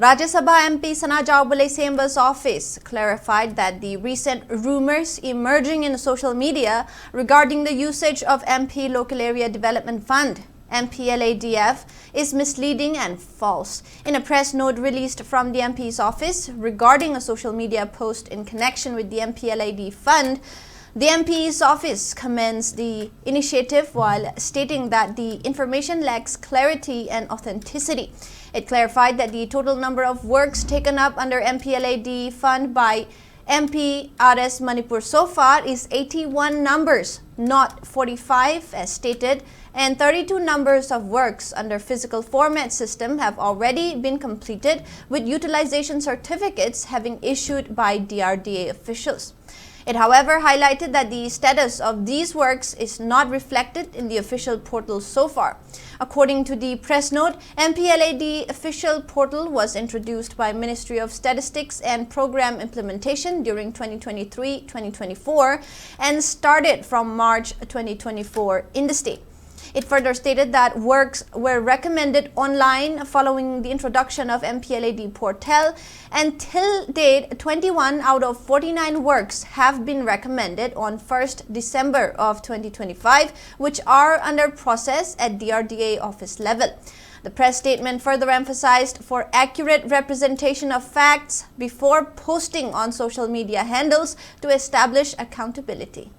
Rajya Sabha MP Sanajaoba'S office clarified that the recent rumors emerging in social media regarding the usage of MP Local Area Development Fund Mpladf is misleading and false. In a press note released from the MP's office regarding a social media post in connection with the Mpladf fund, the MP's office commends the initiative while stating that the information lacks clarity and authenticity. It clarified that the total number of works taken up under Mpladf fund by Mpladf Manipur so far is 81 numbers, not 45 as stated, and 32 numbers of works under physical format system have already been completed, with utilization certificates having issued by DRDA officials. It, however, highlighted that the status of these works is not reflected in the official portal so far. According to the press note, Mpladf official portal was introduced by Ministry of Statistics and Program Implementation during 2023-2024 and started from March 2024 in the state. It further stated that works were recommended online following the introduction of Mpladf portal, and till date 21 out of 49 works have been recommended on 1st December of 2025, which are under process at DRDA office level. The press statement further emphasized for accurate representation of facts before posting on social media handles to establish accountability.